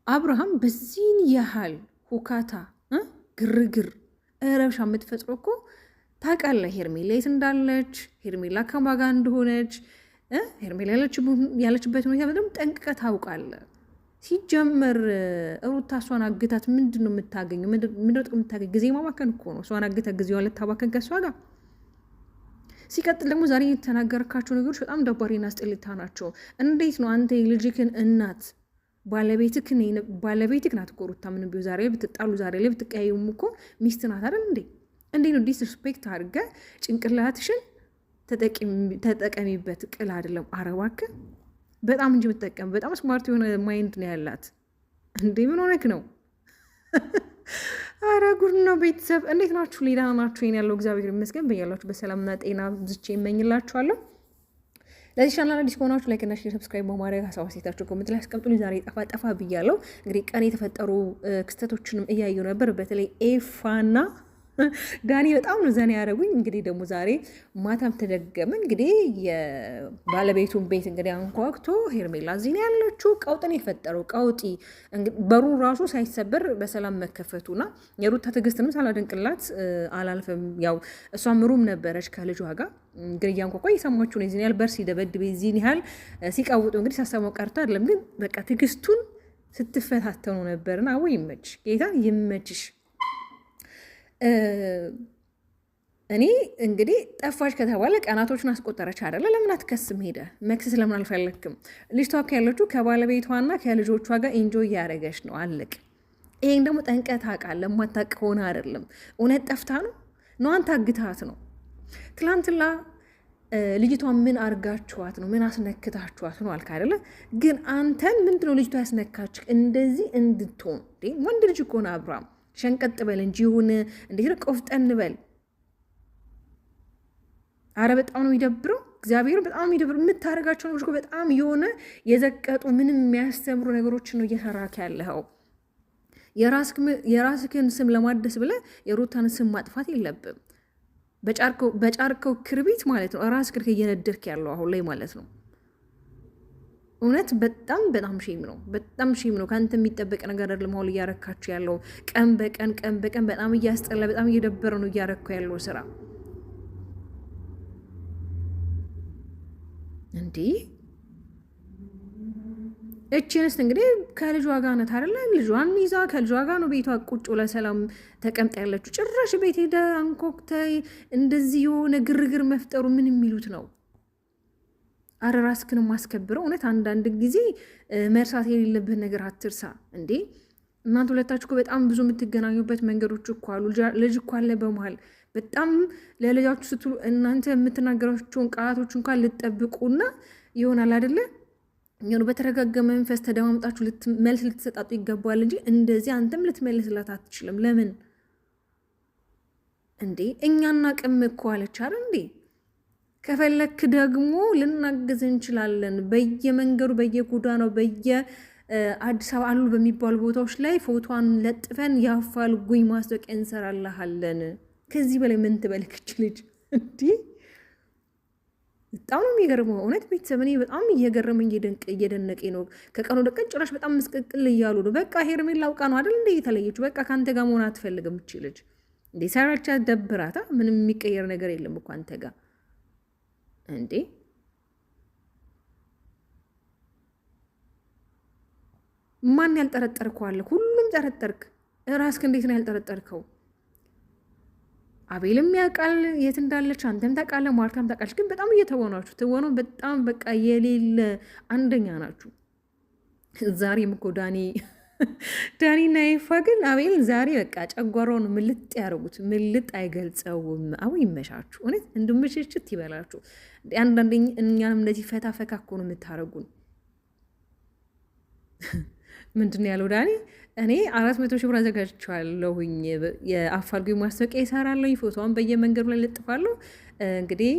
አብርሃም በዚህን ያህል ሁካታ ግርግር ረብሻ የምትፈጥረው እኮ ታውቃለህ። ሄርሜላ የት እንዳለች፣ ሄርሜላ ከማን ጋር እንደሆነች፣ ሄርሜላ ያለችበት ሁኔታ በጣም ጠንቅቀህ ታውቃለህ። ሲጀመር ሩታ እሷን አግታት ምንድን ነው የምታገኘው? ምንድን ነው የምታገኝ? ጊዜ ማባከን እኮ ነው። እሷን አግታት ጊዜዋን ልታባከን ከእሷ ጋር። ሲቀጥል ደግሞ ዛሬ የተናገርካቸው ነገሮች በጣም ደባሪና አስጠሊታ ናቸው። እንዴት ነው አንተ የልጅክን እናት ባለቤትክ ናት እኮ ሩታ። ምንም ቢሆን ዛሬ ብትጣሉ ዛሬ ላይ ብትቀያዩም እኮ ሚስት ናት አይደል እንዴ? እንዴት ነው ዲስሪስፔክት አድርገህ ጭንቅላትሽን ተጠቀሚበት። ቅል አይደለም አረባክ በጣም እንጂ የምትጠቀም በጣም ስማርት የሆነ ማይንድ ነው ያላት። እንዴ ምን ሆነክ ነው? አረ ጉድ ነው። ቤተሰብ እንዴት ናችሁ? ሌላ ናችሁ? ይሄን ያለው እግዚአብሔር ይመስገን። በያላችሁ በሰላምና ጤና ብዝቼ ይመኝላችኋለሁ። ለዚህ ቻናል አዲስ ከሆናችሁ ላይክ እና ሼር ሰብስክራይብ በማድረግ ሀሳብ አስተያየታችሁ ኮሜንት ላይ አስቀምጡልኝ። ዛሬ ጠፋ ብያለሁ። እንግዲህ ቀን የተፈጠሩ ክስተቶችንም እያየሁ ነበር። በተለይ ኤፋና ዳኒ በጣም ነው ዘና ያደረጉኝ። እንግዲህ ደግሞ ዛሬ ማታም ተደገመ። እንግዲህ የባለቤቱን ቤት እንግዲህ አንኳኩቶ ሄርሜላ እዚህ ነው ያለችው። ቀውጥን የፈጠረው ቀውጢ በሩ ራሱ ሳይሰበር በሰላም መከፈቱና የሩታ ትዕግስትንም ሳላደንቅላት አላልፍም። ያው እሷም ሩም ነበረች ከልጇ ጋር እንግዲህ እያንኳኳ እየሰማችሁ ነው። እዚህን ያህል በር ሲደበድብ እዚህን ያህል ሲቃውጡ እንግዲህ ሳሰማው ቀርቶ አይደለም፣ ግን በቃ ትዕግስቱን ስትፈታተኑ ነበርና አዎ ይመች ጌታ ይመችሽ። እኔ እንግዲህ ጠፋች ከተባለ ቀናቶችን አስቆጠረች አይደለ? ለምን አትከስም? ሄደ መክሰስ ለምን አልፈለክም? ልጅቷ ያለችው ከባለቤቷና ከልጆቿ ጋር ኢንጆይ እያደረገች ነው። አለቅ። ይሄን ደግሞ ጠንቀህ ታውቃለህ። የማታውቅ ሆነ አይደለም። እውነት ጠፍታ ነው አንተ አግታት ነው። ትላንትና ልጅቷን ምን አርጋችኋት ነው? ምን አስነክታችኋት ነው አልክ አይደለ? ግን አንተን ምንድነው ልጅቷ ያስነካች እንደዚህ እንድትሆን? ወንድ ልጅ እኮ ነው አብርሃም። ሸንቀጥ በል እንጂ ይሁን እንዴት ቆፍጠን በል። አረ በጣም ነው የሚደብረው። እግዚአብሔር በጣም የሚደብር የምታደርጋቸው ነገሮች በጣም የሆነ የዘቀጡ ምንም የሚያስተምሩ ነገሮችን ነው እየሰራክ ያለኸው። የራስህን ስም ለማደስ ብለህ የሩታን ስም ማጥፋት የለብም። በጫርከው ክርቢት ማለት ነው ራስህን እየነደርክ ያለው አሁን ላይ ማለት ነው። እውነት በጣም ሼም ነው። በጣም ሼም ነው። ከአንተ የሚጠበቅ ነገር አይደለም። አሁን እያረካችሁ ያለው ቀን በቀን በጣም እያስጠላ በጣም እየደበረ ነው እያረኩ ያለው ስራ እንዲህ። እቺንስ እንግዲህ ከልጇ ጋር ናት አይደለ? ልጇን ይዛ ከልጇ ጋር ነው ቤቷ ቁጭ ብላ ሰላም ተቀምጣ ያለችው። ጭራሽ ቤት ሄደ አንኮክተ እንደዚህ የሆነ ግርግር መፍጠሩ ምን የሚሉት ነው? አረ ራስክን ማስከብረው። እውነት አንዳንድ ጊዜ መርሳት የሌለብህን ነገር አትርሳ እንዴ። እናንተ ሁለታችሁ እኮ በጣም ብዙ የምትገናኙበት መንገዶች እኮ አሉ። ልጅ እኮ አለ በመሀል። በጣም ለልጃችሁ ስትሉ እናንተ የምትናገራቸውን ቃላቶች እንኳን ልትጠብቁና ይሆናል አይደለ? የሆነ በተረጋጋ መንፈስ ተደማምጣችሁ መልስ ልትሰጣጡ ይገባል እንጂ እንደዚህ አንተም ልትመልስላት አትችልም። ለምን እንዴ? እኛና ቅም እኮ አለች አይደል እንዴ? ከፈለክ ደግሞ ልናግዝ እንችላለን። በየመንገዱ በየጎዳናው በየአዲስ አበባ አሉ በሚባሉ ቦታዎች ላይ ፎቶዋን ለጥፈን የአፋልጉኝ ማስታወቂያ እንሰራልሃለን። ከዚህ በላይ ምን ትበልክች ልጅ እንዲህ። በጣም ነው የሚገርመው እውነት ቤተሰብ። እኔ በጣም እየገረመኝ እየደነቀኝ ነው። ከቀን ወደ ቀን ጭራሽ በጣም ምስቅቅል እያሉ ነው። በቃ ሄርሜላ አውቃ ነው አይደል እንደ የተለየችው። በቃ ከአንተ ጋር መሆን አትፈልግም እች ልጅ እንዴ። ሰራቻ ደብራታ። ምንም የሚቀየር ነገር የለም እኮ አንተ ጋር እንዴ። ማን ያልጠረጠርከው አለ? ሁሉም ጠረጠርክ። ራስክ እንዴት ነው ያልጠረጠርከው? አቤልም ያውቃል የት እንዳለች፣ አንተም ታውቃለህ፣ ማርታም ታውቃለች። ግን በጣም እየተወናችሁ ትወኑ። በጣም በቃ የሌለ አንደኛ ናችሁ። ዛሬም እኮ ዳኒና ይፋ ግን አቤል ዛሬ በቃ ጨጓራውን ምልጥ ያደርጉት። ምልጥ አይገልጸውም። አዎ ይመሻችሁ። እውነት እንድምሽችት ይበላችሁ። አንዳንዴ እኛንም እንደዚህ ፈታ ፈካ እኮ ነው የምታደርጉን። ምንድን ያለው ዳኒ? እኔ 400 ሺህ ብር አዘጋጅቼዋለሁኝ። የአፋልጉኝ ማስታወቂያ ይሰራለሁኝ። ፎቶዋን በየመንገዱ ላይ ልጥፋለሁ። እንግዲህ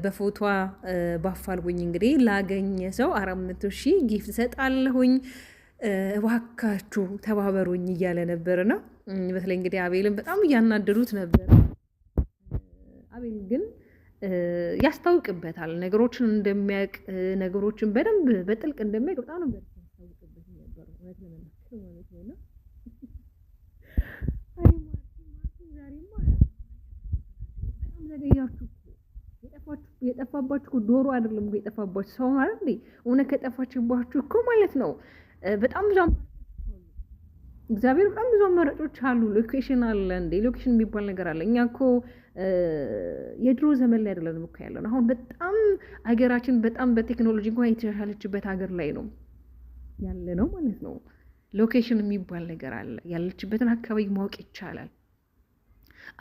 በፎቶዋ በአፋልጉኝ እንግዲህ ላገኘ ሰው 400 ሺህ ጊፍት ሰጣለሁኝ። እባካችሁ ተባበሩኝ እያለ ነበርና በተለይ እንግዲህ አቤልን በጣም እያናደዱት ነበር። አቤል ግን ያስታውቅበታል ነገሮችን እንደሚያውቅ፣ ነገሮችን በደንብ በጥልቅ እንደሚያውቅ በጣም ነበር ያስታውቅበት ነበር እውነት ለመናገር ማለት ነውና አይ ዛሬማ በጣም ዘገያችሁ። የጠፋባችሁ ዶሮ አይደለም እኮ የጠፋባችሁ ሰው ማለት እንዴ! እውነት ከጠፋችባችሁ እኮ ማለት ነው በጣም ብዙ እግዚአብሔር በጣም ብዙ አማራጮች አሉ። ሎኬሽን አለ እንዴ! ሎኬሽን የሚባል ነገር አለ። እኛ እኮ የድሮ ዘመን ላይ አይደለንም እኮ ያለን። አሁን በጣም ሀገራችን በጣም በቴክኖሎጂ እንኳን የተሻሻለችበት ሀገር ላይ ነው ያለ ነው ማለት ነው። ሎኬሽን የሚባል ነገር አለ። ያለችበትን አካባቢ ማወቅ ይቻላል።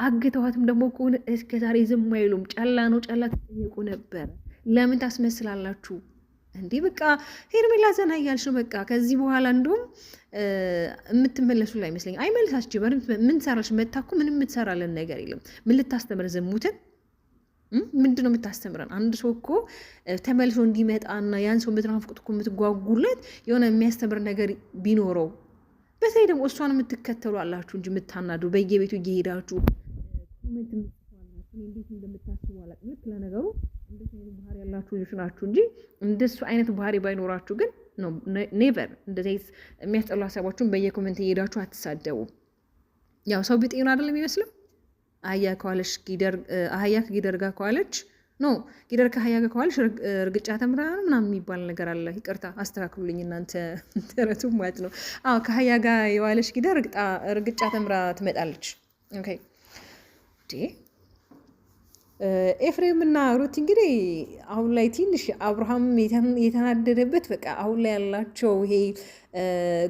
አግተዋትም ደግሞ ከሆነ እስከ ዛሬ ዝም አይሉም። ጨላ ነው ጨላ ተጠየቁ ነበር። ለምን ታስመስላላችሁ እንዴ? በቃ ሄርሜላ ዘና እያልሽ ነው። በቃ ከዚህ በኋላ እንደውም የምትመለሱ ላይ አይመስለኝ። አይመልሳች ምን ትሰራለች? መታኩ ምንም የምትሰራለን ነገር የለም። ምን ልታስተምር? ዝሙትን ምንድን ነው የምታስተምረን? አንድ ሰው እኮ ተመልሶ እንዲመጣና ያን ሰው የምትናፍቁት እኮ የምትጓጉለት የሆነ የሚያስተምር ነገር ቢኖረው። በተለይ ደግሞ እሷን የምትከተሉ አላችሁ እንጂ የምታናዱ በየቤቱ እየሄዳችሁ ኮሜንት የምትጽፏላችሁ እንዴት እንደምታስቡ አላውቅም። ልክ ለነገሩ እንደዚህ አይነት ባህሪ ያላችሁ ልጆች ናችሁ እንጂ እንደሱ አይነት ባህሪ ባይኖራችሁ ግን ነው ኔቨር እንደዚህ የሚያስጠሉ ሀሳባችሁን በየኮሜንት እየሄዳችሁ አትሳደቡ። ያው ሰው ቢጤኑ አይደለም የሚመስለው። አህያ ከዋለች አህያ ከጊደር ጋር ከዋለች ኖ ጊደር ከአህያ ጋር ከዋለች እርግጫ ተምራ ምናምን የሚባል ነገር አለ። ይቅርታ አስተካክሉልኝ እናንተ ተረቱ ማለት ነው። አዎ ከአህያ ጋር የዋለች ጊደር እርግጫ ተምራ ትመጣለች። ኦኬ ኤፍሬም እና ሩት እንግዲህ አሁን ላይ ትንሽ አብርሃም የተናደደበት በቃ አሁን ላይ ያላቸው ይሄ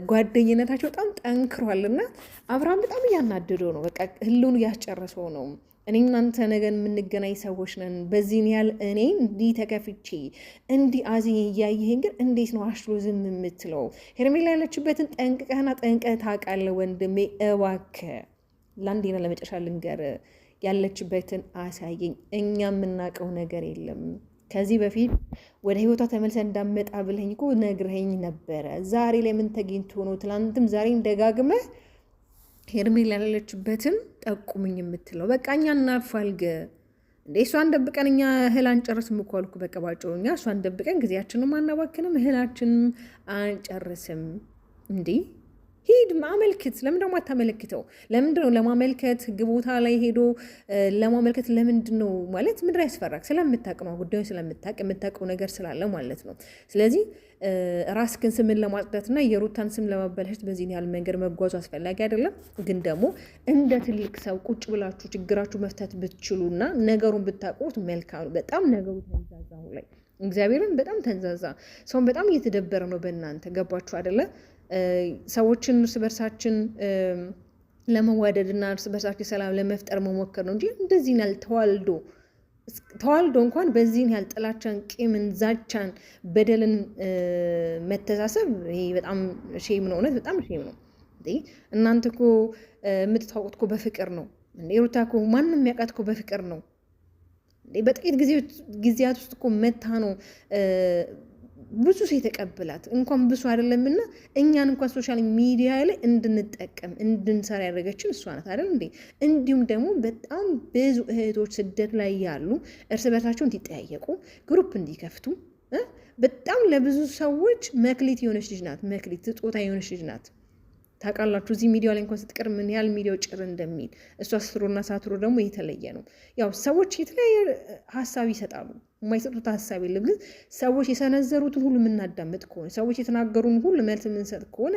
ጓደኝነታቸው በጣም ጠንክሯል እና አብርሃም በጣም እያናደደው ነው። በቃ ህልውን እያስጨረሰው ነው። እኔ እናንተ ነገን የምንገናኝ ሰዎች ነን። በዚህን ያህል እኔ እንዲህ ተከፍቼ እንዲህ አዝኜ እያየኸኝ ግን እንዴት ነው አሽሎ ዝም የምትለው? ሄርሜላ ያለችበትን ጠንቅቀህና ጠንቀህ ታውቃለህ ወንድሜ። እባክህ ለአንዴና ለመጨረሻ ልንገር፣ ያለችበትን አሳየኝ። እኛ የምናውቀው ነገር የለም። ከዚህ በፊት ወደ ህይወቷ ተመልሰን እንዳመጣ ብለኝ እኮ ነግረኸኝ ነበረ። ዛሬ ላይ ምን ተገኝቶ ነው ትላንትም ዛሬም ደጋግመህ ሄርሜላ ያለችበትን ጠቁምኝ የምትለው? በቃ እኛ እናፋልገ እንዴ! እሷን ደብቀን እኛ እህል አንጨርስም እኮ አልኩ። በቃ ባጭሩ እኛ እሷን ደብቀን ጊዜያችንም አናባክንም እህላችንም አንጨርስም። እንዴ ሂድ አመልክት። ለምን ደግሞ አታመለክተው? ለምንድን ነው ለማመልከት ህግ ቦታ ላይ ሄዶ ለማመልከት ለምንድን ነው ማለት ምድር ያስፈራክ? ስለምታቅ ነው ጉዳዩ ስለምታቅ የምታውቀው ነገር ስላለ ማለት ነው። ስለዚህ ራስክን ስምን ለማጽዳትና የሩታን ስም ለማበላሸት በዚህን ያህል መንገድ መጓዙ አስፈላጊ አይደለም። ግን ደግሞ እንደ ትልቅ ሰው ቁጭ ብላችሁ ችግራችሁ መፍታት ብትችሉና ነገሩን ብታውቁት መልካም ነው። በጣም ነገሩ ተንዛዛ አሁን ላይ እግዚአብሔርን በጣም ተንዛዛ። ሰውን በጣም እየተደበረ ነው በእናንተ ገባችሁ አይደለ? ሰዎችን እርስ በርሳችን ለመዋደድ እና እርስ በርሳችን ሰላም ለመፍጠር መሞከር ነው እንጂ እንደዚህ ያህል ተዋልዶ እንኳን በዚህን ያህል ጥላቻን፣ ቂምን፣ ዛቻን፣ በደልን መተሳሰብ ይሄ በጣም ሼም ነው። እውነት በጣም ሼም ነው። እናንተ እኮ የምትታወቁት እኮ በፍቅር ነው። ሩታ እኮ ማንም የሚያውቃት እኮ በፍቅር ነው። በጥቂት ጊዜያት ውስጥ እኮ መታ ነው ብዙ ሰው የተቀበላት እንኳን ብዙ አይደለምና እኛን እንኳን ሶሻል ሚዲያ ላይ እንድንጠቀም እንድንሰራ ያደረገችን እሷ ናት አይደል እንዴ? እንዲሁም ደግሞ በጣም ብዙ እህቶች ስደት ላይ ያሉ እርስ በርሳቸው እንዲጠያየቁ ግሩፕ እንዲከፍቱ በጣም ለብዙ ሰዎች መክሊት የሆነች ልጅ ናት። መክሊት ስጦታ የሆነች ልጅ ናት። ታውቃላችሁ እዚህ ሚዲያ ላይ እንኳን ስትቀር ምን ያህል ሚዲያው ጭር እንደሚል። እሷ ስትሮና ሳትሮ ደግሞ የተለየ ነው። ያው ሰዎች የተለያየ ሀሳብ ይሰጣሉ፣ የማይሰጡት ሀሳብ የለም። ግን ሰዎች የሰነዘሩትን ሁሉ የምናዳምጥ ከሆነ ሰዎች የተናገሩን ሁሉ መልስ የምንሰጥ ከሆነ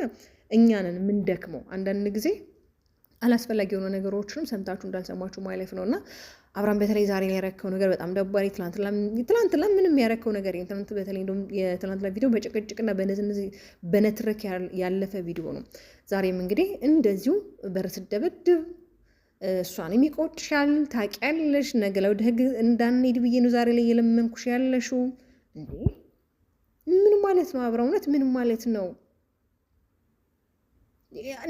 እኛንን የምንደክመው። አንዳንድ ጊዜ አላስፈላጊ የሆነ ነገሮችንም ሰምታችሁ እንዳልሰማችሁ ማለፍ ነው እና አብርሃም በተለይ ዛሬ ላይ ያረከው ነገር በጣም ደባሪ። ትላንትና ምንም ያረከው ነገር የለም። ትላንት በተለይ እንደውም የትላንትና ቪዲዮ በጭቅጭቅና በነትረክ ያለፈ ቪዲዮ ነው። ዛሬም እንግዲህ እንደዚሁ በር ስደበድብ እሷን የሚቆጭሻል ታውቂያለሽ። ነገ ለወደ ህግ እንዳንሄድ ብዬ ነው ዛሬ ላይ የለመንኩሽ ያለሽው። እንዴ ምን ማለት ነው አብርሃም? እውነት ምን ማለት ነው?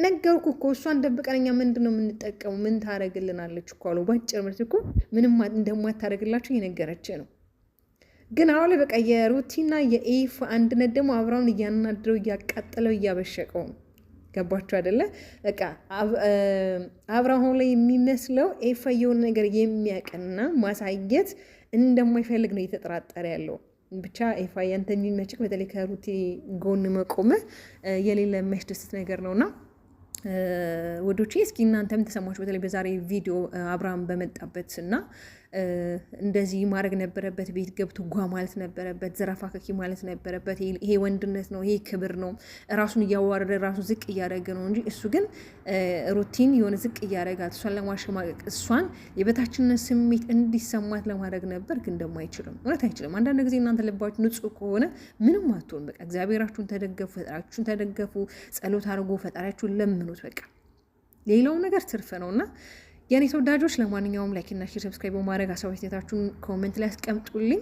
ነገርኩ እኮ እሷን ደብቀን እኛ ምንድን ነው የምንጠቀሙ? ምን ታደርግልናለች እኮ አሉ። ባጭር መልስ እኮ ምንም እንደማታደርግላችሁ እየነገረች ነው። ግን አሁን ላይ በቃ የሩቲና የኤፍ አንድነት ደግሞ አብርሃምን እያናድረው እያቃጠለው እያበሸቀው ነው። ገባችሁ አይደለ? በቃ አብርሃም ላይ የሚመስለው ኤፍ የሆነ ነገር የሚያቀና ማሳየት እንደማይፈልግ ነው እየተጠራጠረ ያለው። ብቻ ኤፋ ያንተ የሚመችክ በተለይ ከሩቴ ጎን መቆምህ የሌለ የሚያስደስት ነገር ነውና ወዶቼ እስኪ እናንተም ተሰማችሁ። በተለይ በዛሬ ቪዲዮ አብርሃም በመጣበት እና እንደዚህ ማድረግ ነበረበት፣ ቤት ገብቶ ጓ ማለት ነበረበት፣ ዘረፋ ከኪ ማለት ነበረበት። ይሄ ወንድነት ነው፣ ይሄ ክብር ነው። ራሱን እያዋረደ ራሱ ዝቅ እያደረገ ነው እንጂ እሱ ግን ሩቲን የሆነ ዝቅ እያደረጋት እሷን ለማሸማቀቅ እሷን የበታችነት ስሜት እንዲሰማት ለማድረግ ነበር። ግን ደግሞ አይችልም፣ እውነት አይችልም። አንዳንድ ጊዜ እናንተ ልባችሁ ንጹሕ ከሆነ ምንም አትሆን። በቃ እግዚአብሔራችሁን ተደገፉ፣ ፈጣሪያችሁን ተደገፉ፣ ጸሎት አድርጎ ፈጣሪያችሁን ለምኑት። በቃ ሌላው ነገር ትርፍ ነውና የኔ ተወዳጆች፣ ለማንኛውም ላይክ እና ሼር ሰብስክራይብ በማድረግ ሀሳብ አስተያየታችሁን ኮሜንት ላይ አስቀምጡልኝ።